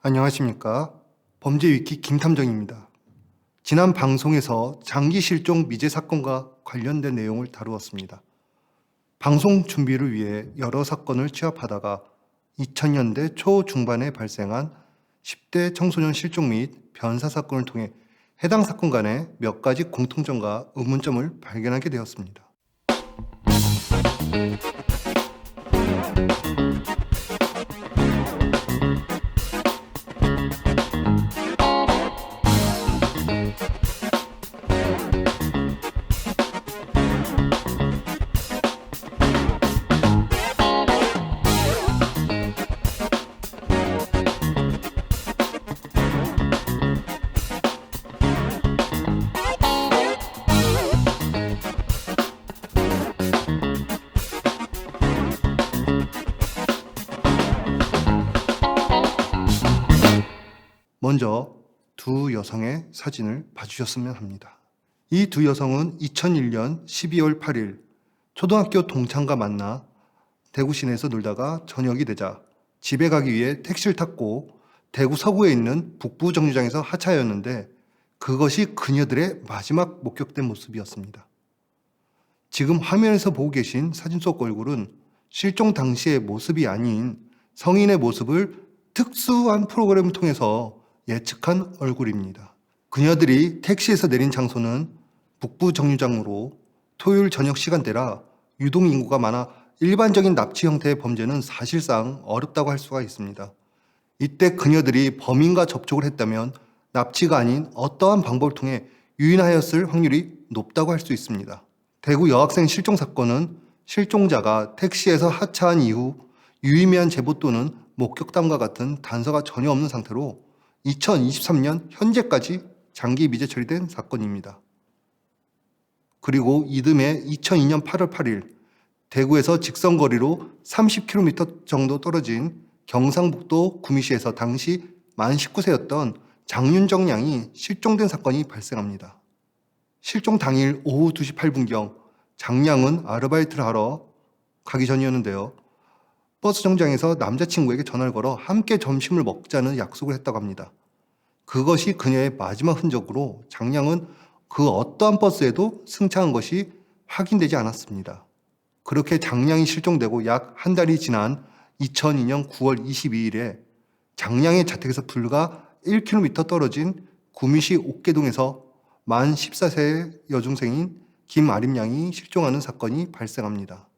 안녕하십니까. 범죄위키 김탐정입니다. 지난 방송에서 장기 실종 미제 사건과 관련된 내용을 다루었습니다. 방송 준비를 위해 여러 사건을 취합하다가 2000년대 초중반에 발생한 10대 청소년 실종 및 변사 사건을 통해 해당 사건 간의 몇 가지 공통점과 의문점을 발견하게 되었습니다. 먼저 두 여성의 사진을 봐주셨으면 합니다. 이 두 여성은 2001년 12월 8일 초등학교 동창과 만나 대구 시내에서 놀다가 저녁이 되자 집에 가기 위해 택시를 탔고 대구 서구에 있는 북부 정류장에서 하차하였는데 그것이 그녀들의 마지막 목격된 모습이었습니다. 지금 화면에서 보고 계신 사진 속 얼굴은 실종 당시의 모습이 아닌 성인의 모습을 특수한 프로그램을 통해서 예측한 얼굴입니다. 그녀들이 택시에서 내린 장소는 북부 정류장으로 토요일 저녁 시간대라 유동 인구가 많아 일반적인 납치 형태의 범죄는 사실상 어렵다고 할 수가 있습니다. 이때 그녀들이 범인과 접촉을 했다면 납치가 아닌 어떠한 방법을 통해 유인하였을 확률이 높다고 할 수 있습니다. 대구 여학생 실종 사건은 실종자가 택시에서 하차한 이후 유의미한 제보 또는 목격담과 같은 단서가 전혀 없는 상태로 2023년 현재까지 장기 미제 처리된 사건입니다. 그리고 이듬해 2002년 8월 8일 대구에서 직선거리로 30km 정도 떨어진 경상북도 구미시에서 당시 만 19세였던 장윤정 양이 실종된 사건이 발생합니다. 실종 당일 오후 2시 8분경 장 양은 아르바이트를 하러 가기 전이었는데요. 버스 정장에서 남자친구에게 전화를 걸어 함께 점심을 먹자는 약속을 했다고 합니다. 그것이 그녀의 마지막 흔적으로 장 양은 그 어떠한 버스에도 승차한 것이 확인되지 않았습니다. 그렇게 장 양이 실종되고 약 한 달이 지난 2002년 9월 22일에 장 양의 자택에서 불과 1km 떨어진 구미시 옥계동에서 만 14세의 여중생인 김아림 양이 실종하는 사건이 발생합니다.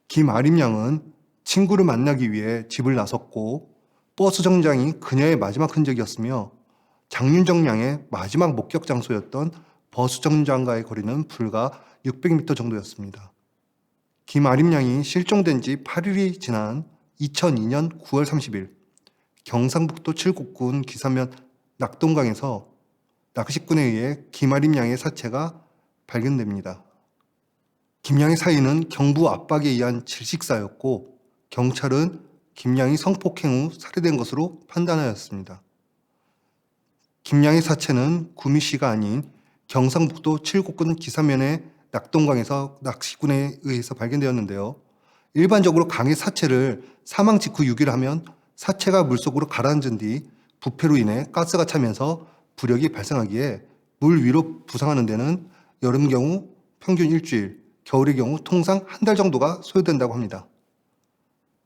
김아림 양은 친구를 만나기 위해 집을 나섰고 버스 정류장이 그녀의 마지막 흔적이었으며 장윤정 양의 마지막 목격 장소였던 버스 정류장과의 거리는 불과 600m 정도였습니다. 김아림 양이 실종된 지 8일이 지난 2002년 9월 30일 경상북도 칠곡군 기사면 낙동강에서 낚시꾼에 의해 김아림 양의 사체가 발견됩니다. 김 양의 사인은 경부 압박에 의한 질식사였고 경찰은 김 양이 성폭행 후 살해된 것으로 판단하였습니다. 김 양의 사체는 구미시가 아닌 경상북도 칠곡군 기사면의 낙동강에서 낚시꾼에 의해서 발견되었는데요. 일반적으로 강의 사체를 사망 직후 유기를 하면 사체가 물속으로 가라앉은 뒤 부패로 인해 가스가 차면서 부력이 발생하기에 물 위로 부상하는 데는 여름 경우 평균 일주일, 겨울의 경우 통상 한 달 정도가 소요된다고 합니다.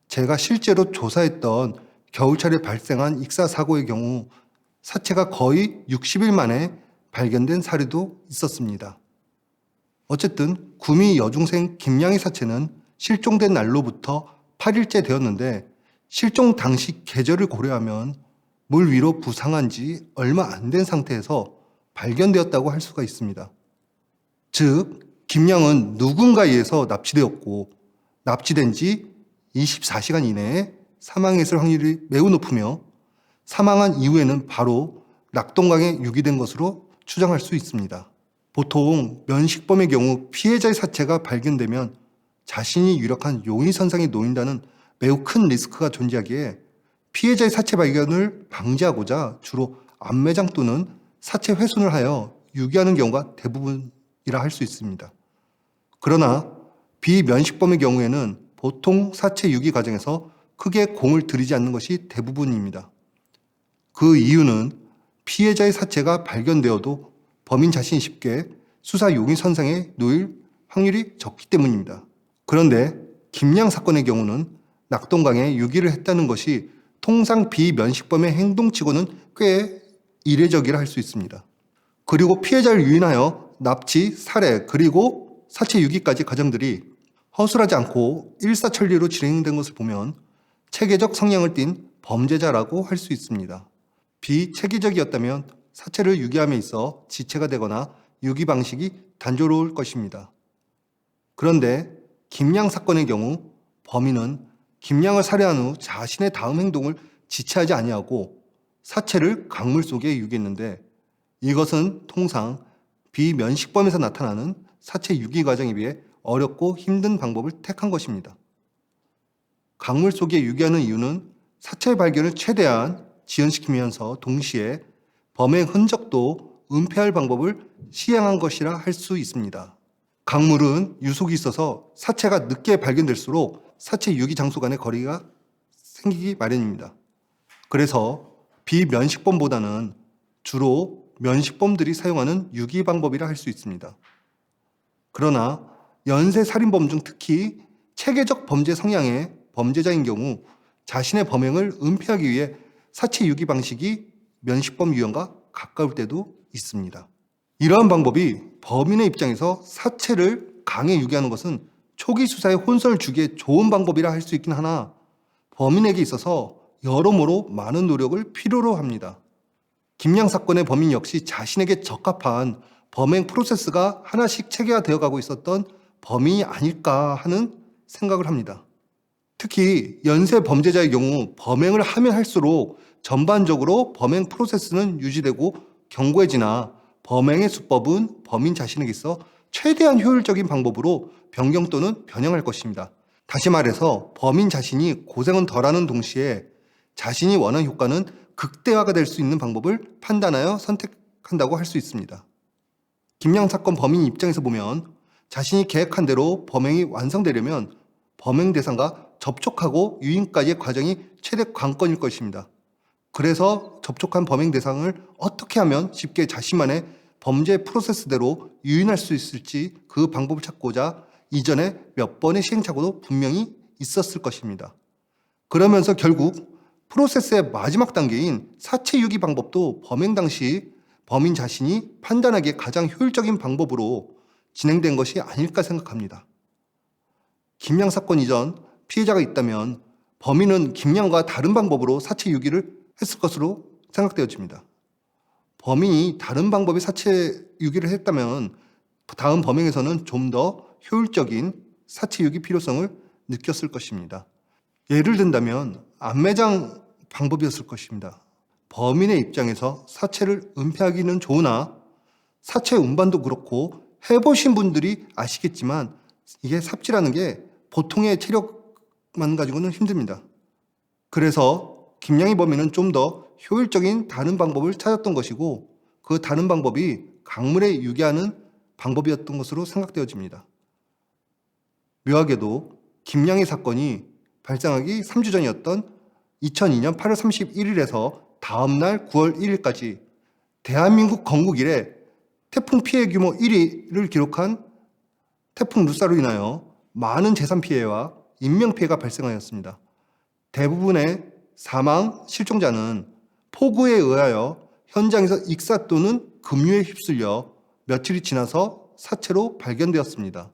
제가 실제로 조사했던 겨울철에 발생한 익사 사고의 경우 사체가 거의 60일 만에 발견된 사례도 있었습니다. 어쨌든 구미 여중생 김양의 사체는 실종된 날로부터 8일째 되었는데 실종 당시 계절을 고려하면 물 위로 부상한 지 얼마 안 된 상태에서 발견되었다고 할 수가 있습니다. 즉, 김양은 누군가에 의해서 납치되었고 납치된 지 24시간 이내에 사망했을 확률이 매우 높으며 사망한 이후에는 바로 낙동강에 유기된 것으로 추정할 수 있습니다. 보통 면식범의 경우 피해자의 사체가 발견되면 자신이 유력한 용의선상에 놓인다는 매우 큰 리스크가 존재하기에 피해자의 사체 발견을 방지하고자 주로 암매장 또는 사체 훼손을 하여 유기하는 경우가 대부분이라 할 수 있습니다. 그러나 비면식범의 경우에는 보통 사체 유기 과정에서 크게 공을 들이지 않는 것이 대부분입니다. 그 이유는 피해자의 사체가 발견되어도 범인 자신이 쉽게 수사 용의 선상에 놓일 확률이 적기 때문입니다. 그런데 김양 사건의 경우는 낙동강에 유기를 했다는 것이 통상 비면식범의 행동치고는 꽤 이례적이라 할 수 있습니다. 그리고 피해자를 유인하여 납치, 살해, 그리고 사체 유기까지 과정들이 허술하지 않고 일사천리로 진행된 것을 보면 체계적 성향을 띤 범죄자라고 할 수 있습니다. 비체계적이었다면 사체를 유기함에 있어 지체가 되거나 유기 방식이 단조로울 것입니다. 그런데 김양 사건의 경우 범인은 김양을 살해한 후 자신의 다음 행동을 지체하지 아니하고 사체를 강물 속에 유기했는데, 이것은 통상 비면식범에서 나타나는 사체 유기 과정에 비해 어렵고 힘든 방법을 택한 것입니다. 강물 속에 유기하는 이유는 사체 발견을 최대한 지연시키면서 동시에 범행 흔적도 은폐할 방법을 시행한 것이라 할 수 있습니다. 강물은 유속이 있어서 사체가 늦게 발견될수록 사체 유기 장소 간의 거리가 생기기 마련입니다. 그래서 비면식범보다는 주로 면식범들이 사용하는 유기 방법이라 할 수 있습니다. 그러나 연쇄 살인범 중 특히 체계적 범죄 성향의 범죄자인 경우 자신의 범행을 은폐하기 위해 사체 유기 방식이 면식범 유형과 가까울 때도 있습니다. 이러한 방법이 범인의 입장에서 사체를 강에 유기하는 것은 초기 수사에 혼선을 주기에 좋은 방법이라 할 수 있긴 하나 범인에게 있어서 여러모로 많은 노력을 필요로 합니다. 김양 사건의 범인 역시 자신에게 적합한 범행 프로세스가 하나씩 체계화되어 가고 있었던 범인이 아닐까 하는 생각을 합니다. 특히 연쇄 범죄자의 경우 범행을 하면 할수록 전반적으로 범행 프로세스는 유지되고 견고해지나 범행의 수법은 범인 자신에게 있어 최대한 효율적인 방법으로 변경 또는 변형할 것입니다. 다시 말해서 범인 자신이 고생은 덜하는 동시에 자신이 원하는 효과는 극대화가 될 수 있는 방법을 판단하여 선택한다고 할 수 있습니다. 김양 사건 범인 입장에서 보면 자신이 계획한 대로 범행이 완성되려면 범행 대상과 접촉하고 유인까지의 과정이 최대 관건일 것입니다. 그래서 접촉한 범행 대상을 어떻게 하면 쉽게 자신만의 범죄 프로세스대로 유인할 수 있을지 그 방법을 찾고자 이전에 몇 번의 시행착오도 분명히 있었을 것입니다. 그러면서 결국 프로세스의 마지막 단계인 사체 유기 방법도 범행 당시 범인 자신이 판단하기에 가장 효율적인 방법으로 진행된 것이 아닐까 생각합니다. 김양 사건 이전 피해자가 있다면 범인은 김양과 다른 방법으로 사체 유기를 했을 것으로 생각되어집니다. 범인이 다른 방법의 사체 유기를 했다면 다음 범행에서는 좀 더 효율적인 사체 유기 필요성을 느꼈을 것입니다. 예를 든다면 안매장 방법이었을 것입니다. 범인의 입장에서 사체를 은폐하기는 좋으나 사체 운반도 그렇고 해보신 분들이 아시겠지만 이게 삽질하는 게 보통의 체력만 가지고는 힘듭니다. 그래서 김양희 범인은 좀 더 효율적인 다른 방법을 찾았던 것이고 그 다른 방법이 강물에 유기하는 방법이었던 것으로 생각되어집니다. 묘하게도 김양희 사건이 발생하기 3주 전이었던 2002년 8월 31일에서 다음날 9월 1일까지 대한민국 건국 이래 태풍 피해 규모 1위를 기록한 태풍 루사로 인하여 많은 재산 피해와 인명 피해가 발생하였습니다. 대부분의 사망, 실종자는 폭우에 의하여 현장에서 익사 또는 급류에 휩쓸려 며칠이 지나서 사체로 발견되었습니다.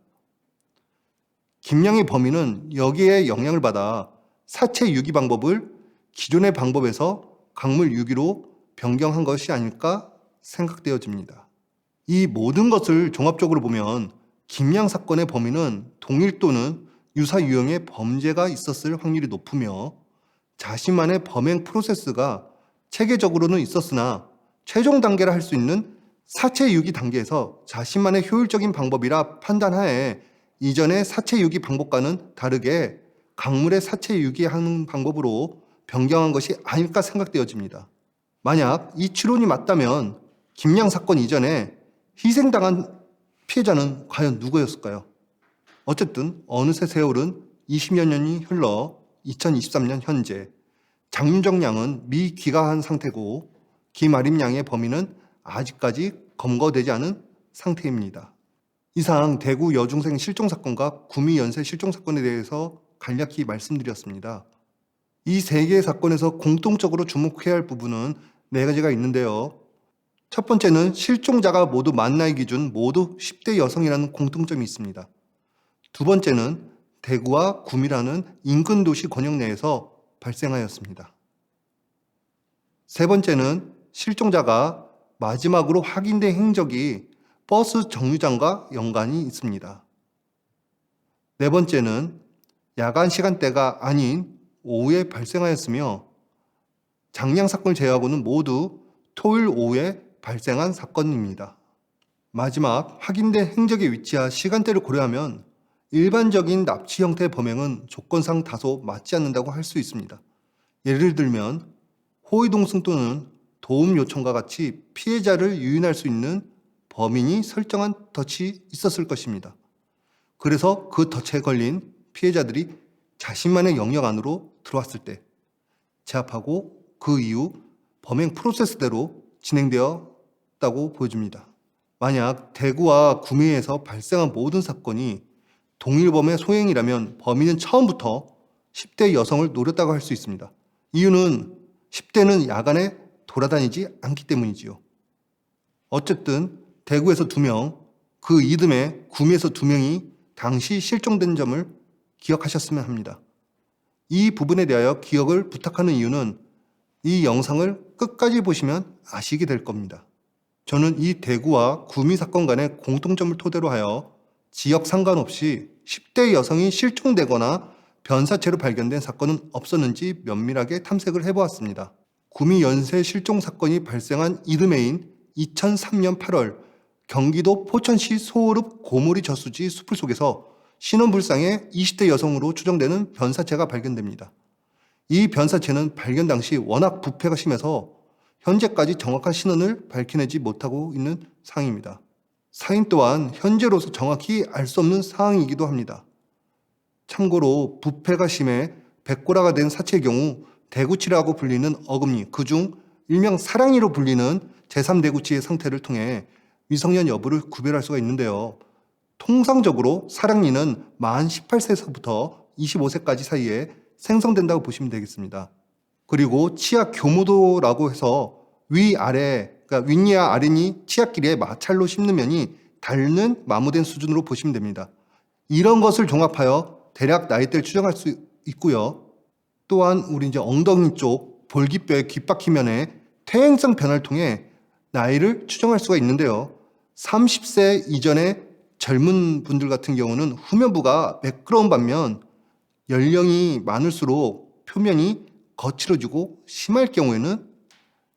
김양희 범인은 여기에 영향을 받아 사체 유기 방법을 기존의 방법에서 강물 유기로 변경한 것이 아닐까 생각되어집니다. 이 모든 것을 종합적으로 보면 김양 사건의 범인은 동일 또는 유사 유형의 범죄가 있었을 확률이 높으며 자신만의 범행 프로세스가 체계적으로는 있었으나 최종 단계라 할 수 있는 사체 유기 단계에서 자신만의 효율적인 방법이라 판단하에 이전의 사체 유기 방법과는 다르게 강물의 사체 유기하는 방법으로 변경한 것이 아닐까 생각되어집니다. 만약 이 추론이 맞다면 김양 사건 이전에 희생당한 피해자는 과연 누구였을까요? 어쨌든 어느새 세월은 20여 년이 흘러 2023년 현재 장윤정 양은 미귀가한 상태고 김아림 양의 범인은 아직까지 검거되지 않은 상태입니다. 이상 대구 여중생 실종 사건과 구미 연쇄 실종 사건에 대해서 간략히 말씀드렸습니다. 이 세 개의 사건에서 공통적으로 주목해야 할 부분은 네 가지가 있는데요. 첫 번째는 실종자가 모두 만 나이 기준 모두 10대 여성이라는 공통점이 있습니다. 두 번째는 대구와 구미라는 인근 도시 권역 내에서 발생하였습니다. 세 번째는 실종자가 마지막으로 확인된 행적이 버스 정류장과 연관이 있습니다. 네 번째는 야간 시간대가 아닌 오후에 발생하였으며 장량 사건을 제외하고는 모두 토요일 오후에 발생한 사건입니다. 마지막 확인된 행적의 위치와 시간대를 고려하면 일반적인 납치 형태의 범행은 조건상 다소 맞지 않는다고 할 수 있습니다. 예를 들면 호위동승 또는 도움 요청과 같이 피해자를 유인할 수 있는 범인이 설정한 덫이 있었을 것입니다. 그래서 그 덫에 걸린 피해자들이 자신만의 영역 안으로 들어왔을 때 제압하고 그 이후 범행 프로세스대로 진행되었다고 보여집니다. 만약 대구와 구미에서 발생한 모든 사건이 동일범의 소행이라면 범인은 처음부터 10대 여성을 노렸다고 할 수 있습니다. 이유는 10대는 야간에 돌아다니지 않기 때문이지요. 어쨌든 대구에서 2명, 그 이듬해 구미에서 2명이 당시 실종된 점을 기억하셨으면 합니다. 이 부분에 대하여 기억을 부탁하는 이유는 이 영상을 끝까지 보시면 아시게 될 겁니다. 저는 이 대구와 구미 사건 간의 공통점을 토대로 하여 지역 상관없이 10대 여성이 실종되거나 변사체로 발견된 사건은 없었는지 면밀하게 탐색을 해보았습니다. 구미 연쇄 실종 사건이 발생한 이듬해인 2003년 8월 경기도 포천시 소호읍 고모리 저수지 수풀 속에서 신원불상의 20대 여성으로 추정되는 변사체가 발견됩니다. 이 변사체는 발견 당시 워낙 부패가 심해서 현재까지 정확한 신원을 밝혀내지 못하고 있는 상황입니다. 사인 또한 현재로서 정확히 알 수 없는 상황이기도 합니다. 참고로 부패가 심해 백골화가 된 사체의 경우 대구치라고 불리는 어금니, 그중 일명 사랑니로 불리는 제3대구치의 상태를 통해 미성년 여부를 구별할 수가 있는데요. 통상적으로 사랑니는 만 18세에서부터 25세까지 사이에 생성된다고 보시면 되겠습니다. 그리고 치아 교무도라고 해서 위아래, 그러니까 윗니와 아랫니 치아 길이에 마찰로 씹는 면이 닳는 마모된 수준으로 보시면 됩니다. 이런 것을 종합하여 대략 나이대를 추정할 수 있고요. 또한 우리 이제 엉덩이 쪽 볼기뼈의 귓바퀴면의 퇴행성 변화를 통해 나이를 추정할 수가 있는데요. 30세 이전의 젊은 분들 같은 경우는 후면부가 매끄러운 반면 연령이 많을수록 표면이 거칠어지고 심할 경우에는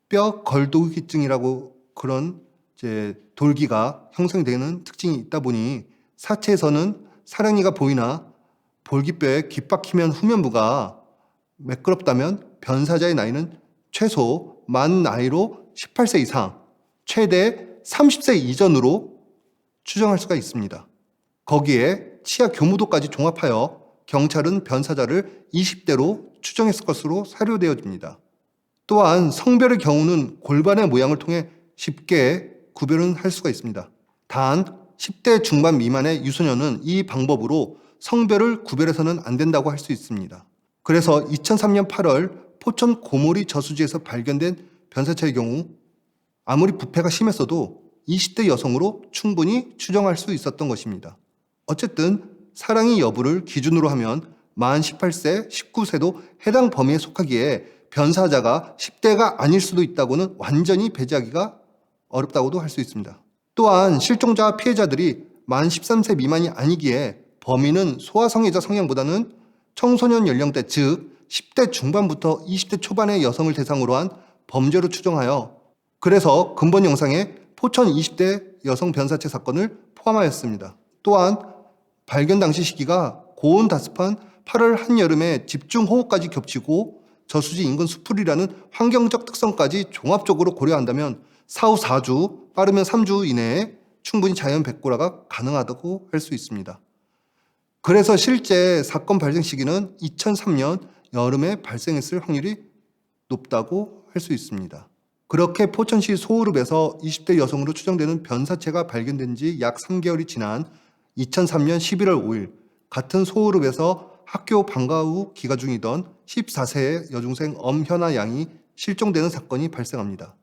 뼈 걸도기증이라고 그런 이제 돌기가 형성되는 특징이 있다 보니 사체에서는 사랑니가 보이나 볼기뼈의 귓바퀴면 후면부가 매끄럽다면 변사자의 나이는 최소 만 나이로 18세 이상, 최대 30세 이전으로 추정할 수가 있습니다. 거기에 치아 교무도까지 종합하여 경찰은 변사자를 20대로 추정했을 것으로 사료되어집니다. 또한 성별의 경우는 골반의 모양을 통해 쉽게 구별은 할 수가 있습니다. 단 10대 중반 미만의 유소년은 이 방법으로 성별을 구별해서는 안 된다고 할 수 있습니다. 그래서 2003년 8월 포천 고모리 저수지에서 발견된 변사체의 경우 아무리 부패가 심했어도 20대 여성으로 충분히 추정할 수 있었던 것입니다. 어쨌든 사랑이 여부를 기준으로 하면 만 18세, 19세도 해당 범위에 속하기에 변사자가 10대가 아닐 수도 있다고는 완전히 배제하기가 어렵다고도 할 수 있습니다. 또한 실종자와 피해자들이 만 13세 미만이 아니기에 범인은 소아성애자 성향보다는 청소년 연령대, 즉 10대 중반부터 20대 초반의 여성을 대상으로 한 범죄로 추정하여 그래서 근본 영상에 포천 20대 여성 변사체 사건을 포함하였습니다. 또한 발견 당시 시기가 고온 다습한 8월 한여름에 집중호우까지 겹치고 저수지 인근 수풀이라는 환경적 특성까지 종합적으로 고려한다면 사후 4주, 빠르면 3주 이내에 충분히 자연 백골화가 가능하다고 할 수 있습니다. 그래서 실제 사건 발생 시기는 2003년 여름에 발생했을 확률이 높다고 할 수 있습니다. 그렇게 포천시 소호읍에서 20대 여성으로 추정되는 변사체가 발견된 지 약 3개월이 지난 2003년 11월 5일 같은 소호읍에서 학교 방과 후 귀가 중이던 14세의 여중생 엄현아 양이 실종되는 사건이 발생합니다.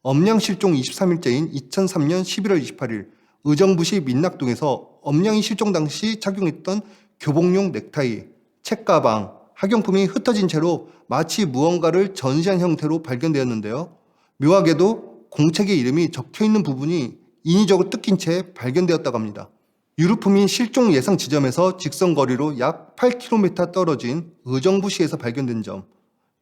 엄양 실종 23일째인 2003년 11월 28일 의정부시 민락동에서 엄양이 실종 당시 착용했던 교복용 넥타이, 책가방, 학용품이 흩어진 채로 마치 무언가를 전시한 형태로 발견되었는데요. 묘하게도 공책의 이름이 적혀있는 부분이 인위적으로 뜯긴 채 발견되었다고 합니다. 유류품이 실종 예상 지점에서 직선거리로 약 8km 떨어진 의정부시에서 발견된 점,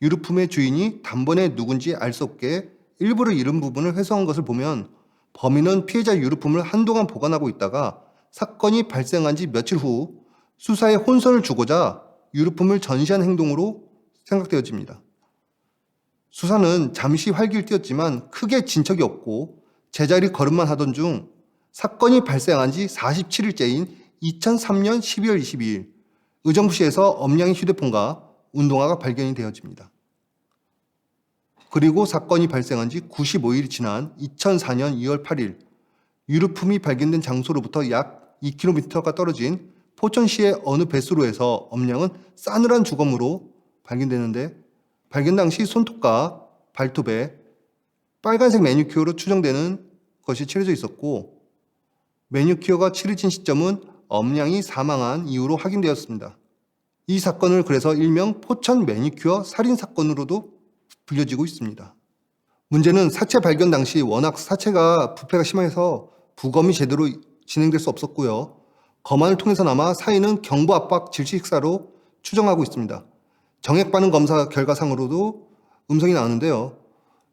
유류품의 주인이 단번에 누군지 알 수 없게 일부러 잃은 부분을 회수한 것을 보면 범인은 피해자 유류품을 한동안 보관하고 있다가 사건이 발생한 지 며칠 후 수사에 혼선을 주고자 유류품을 전시한 행동으로 생각되어집니다. 수사는 잠시 활기를 띄었지만 크게 진척이 없고 제자리 걸음만 하던 중 사건이 발생한 지 47일째인 2003년 12월 22일 의정부시에서 엄양의 휴대폰과 운동화가 발견이 되어집니다. 그리고 사건이 발생한 지 95일이 지난 2004년 2월 8일 유류품이 발견된 장소로부터 약 2km가 떨어진 포천시의 어느 배수로에서 엄양은 싸늘한 주검으로 발견되는데 발견 당시 손톱과 발톱에 빨간색 매니큐어로 추정되는 것이 칠해져 있었고 매니큐어가 칠해진 시점은 엄양이 사망한 이후로 확인되었습니다. 이 사건을 그래서 일명 포천 매니큐어 살인사건으로도 불려지고 있습니다. 문제는 사체 발견 당시 워낙 사체가 부패가 심해서 부검이 제대로 진행될 수 없었고요. 검안을 통해서나마 사인은 경부 압박 질식 식사로 추정하고 있습니다. 정액 반응 검사 결과상으로도 음성이 나오는데요.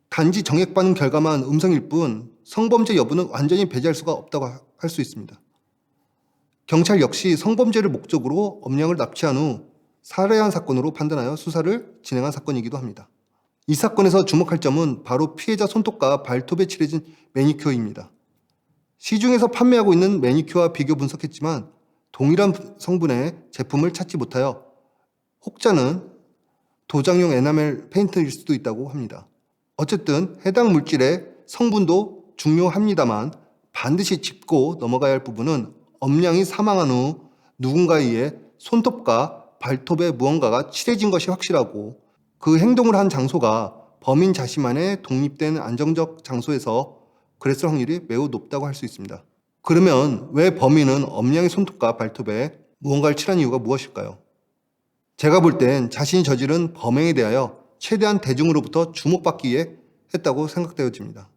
단지 정액 반응 결과만 음성일 뿐 성범죄 여부는 완전히 배제할 수가 없다고 할 수 있습니다. 경찰 역시 성범죄를 목적으로 엄양을 납치한 후 살해한 사건으로 판단하여 수사를 진행한 사건이기도 합니다. 이 사건에서 주목할 점은 바로 피해자 손톱과 발톱에 칠해진 매니큐어입니다. 시중에서 판매하고 있는 매니큐어와 비교 분석했지만 동일한 성분의 제품을 찾지 못하여 혹자는 도장용 에나멜 페인트일 수도 있다고 합니다. 어쨌든 해당 물질의 성분도 중요합니다만 반드시 짚고 넘어가야 할 부분은 엄양이 사망한 후 누군가에 의해 손톱과 발톱에 무언가가 칠해진 것이 확실하고 그 행동을 한 장소가 범인 자신만의 독립된 안정적 장소에서 그랬을 확률이 매우 높다고 할 수 있습니다. 그러면 왜 범인은 엄양의 손톱과 발톱에 무언가를 칠한 이유가 무엇일까요? 제가 볼 땐 자신이 저지른 범행에 대하여 최대한 대중으로부터 주목받기 위해 했다고 생각되어집니다.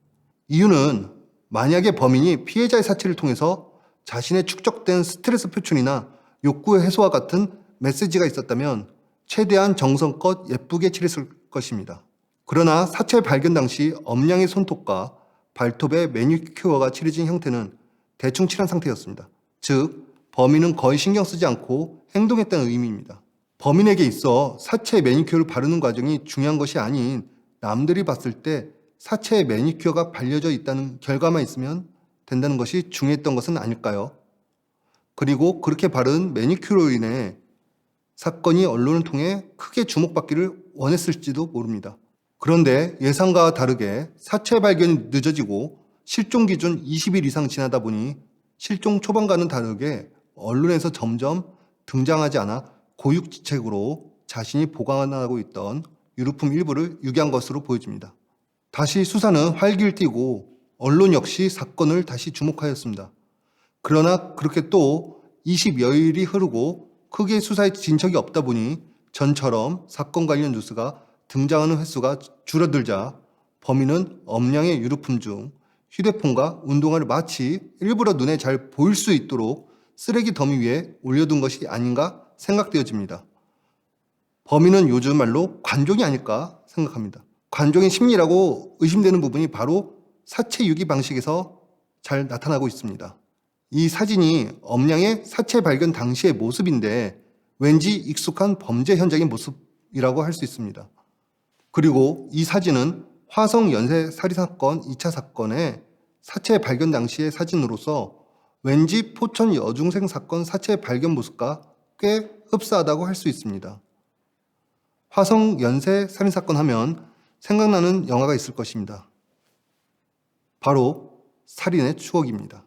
이유는 만약에 범인이 피해자의 사체를 통해서 자신의 축적된 스트레스 표출이나 욕구의 해소와 같은 메시지가 있었다면 최대한 정성껏 예쁘게 칠했을 것입니다. 그러나 사체 발견 당시 엄양의 손톱과 발톱에 매니큐어가 칠해진 형태는 대충 칠한 상태였습니다. 즉, 범인은 거의 신경 쓰지 않고 행동했다는 의미입니다. 범인에게 있어 사체에 매니큐어를 바르는 과정이 중요한 것이 아닌 남들이 봤을 때 사체에 매니큐어가 발려져 있다는 결과만 있으면 된다는 것이 중요했던 것은 아닐까요? 그리고 그렇게 바른 매니큐어로 인해 사건이 언론을 통해 크게 주목받기를 원했을지도 모릅니다. 그런데 예상과 다르게 사체 발견이 늦어지고 실종 기준 20일 이상 지나다 보니 실종 초반과는 다르게 언론에서 점점 등장하지 않아 고육지책으로 자신이 보관하고 있던 유류품 일부를 유기한 것으로 보여집니다. 다시 수사는 활기를 띠고 언론 역시 사건을 다시 주목하였습니다. 그러나 그렇게 또 20여일이 흐르고 크게 수사에 진척이 없다 보니 전처럼 사건 관련 뉴스가 등장하는 횟수가 줄어들자 범인은 엄양의 유류품 중 휴대폰과 운동화를 마치 일부러 눈에 잘 보일 수 있도록 쓰레기 더미 위에 올려둔 것이 아닌가 생각되어집니다. 범인은 요즘 말로 관종이 아닐까 생각합니다. 관종의 심리라고 의심되는 부분이 바로 사체 유기 방식에서 잘 나타나고 있습니다. 이 사진이 엄양의 사체 발견 당시의 모습인데 왠지 익숙한 범죄 현장의 모습이라고 할 수 있습니다. 그리고 이 사진은 화성 연쇄 살인 사건 2차 사건의 사체 발견 당시의 사진으로서 왠지 포천 여중생 사건 사체 발견 모습과 꽤 흡사하다고 할 수 있습니다. 화성 연쇄 살인사건 하면 생각나는 영화가 있을 것입니다. 바로 살인의 추억입니다.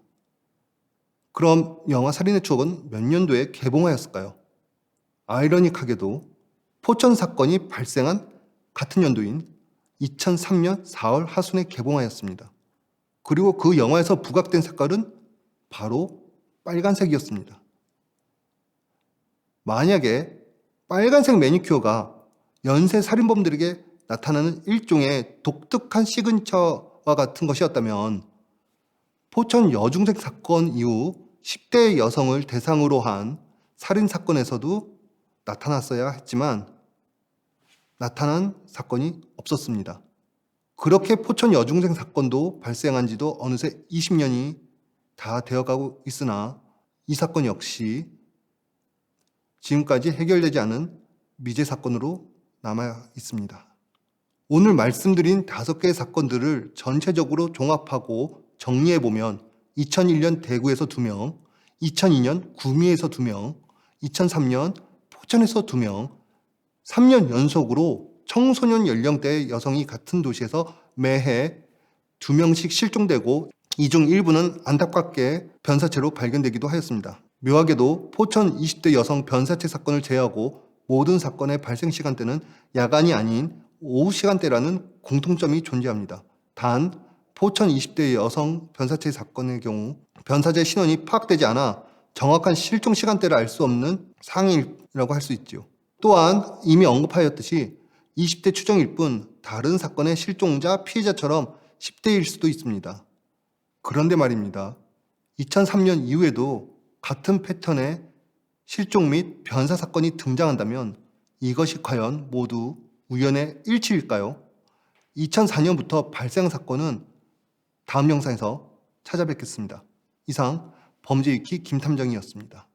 그럼 영화 살인의 추억은 몇 년도에 개봉하였을까요? 아이러니하게도 포천 사건이 발생한 같은 연도인 2003년 4월 하순에 개봉하였습니다. 그리고 그 영화에서 부각된 색깔은 바로 빨간색이었습니다. 만약에 빨간색 매니큐어가 연쇄 살인범들에게 나타나는 일종의 독특한 시그니처와 같은 것이었다면 포천 여중생 사건 이후 10대 여성을 대상으로 한 살인사건에서도 나타났어야 했지만 나타난 사건이 없었습니다. 그렇게 포천 여중생 사건도 발생한 지도 어느새 20년이 다 되어가고 있으나 이 사건 역시 지금까지 해결되지 않은 미제 사건으로 남아 있습니다. 오늘 말씀드린 5개의 사건들을 전체적으로 종합하고 정리해보면 2001년 대구에서 2명, 2002년 구미에서 2명, 2003년 포천에서 2명, 3년 연속으로 청소년 연령대의 여성이 같은 도시에서 매해 2명씩 실종되고 이 중 일부는 안타깝게 변사체로 발견되기도 하였습니다. 묘하게도 포천 20대 여성 변사체 사건을 제외하고 모든 사건의 발생 시간대는 야간이 아닌 오후 시간대라는 공통점이 존재합니다. 단 포천 20대 여성 변사체 사건의 경우 변사체 신원이 파악되지 않아 정확한 실종 시간대를 알 수 없는 상황이라고 할 수 있지요. 또한 이미 언급하였듯이 20대 추정일 뿐 다른 사건의 실종자, 피해자처럼 10대일 수도 있습니다. 그런데 말입니다. 2003년 이후에도 같은 패턴의 실종 및 변사 사건이 등장한다면 이것이 과연 모두 우연의 일치일까요? 2004년부터 발생 사건은 다음 영상에서 찾아뵙겠습니다. 이상 범죄 익히 김탐정이었습니다.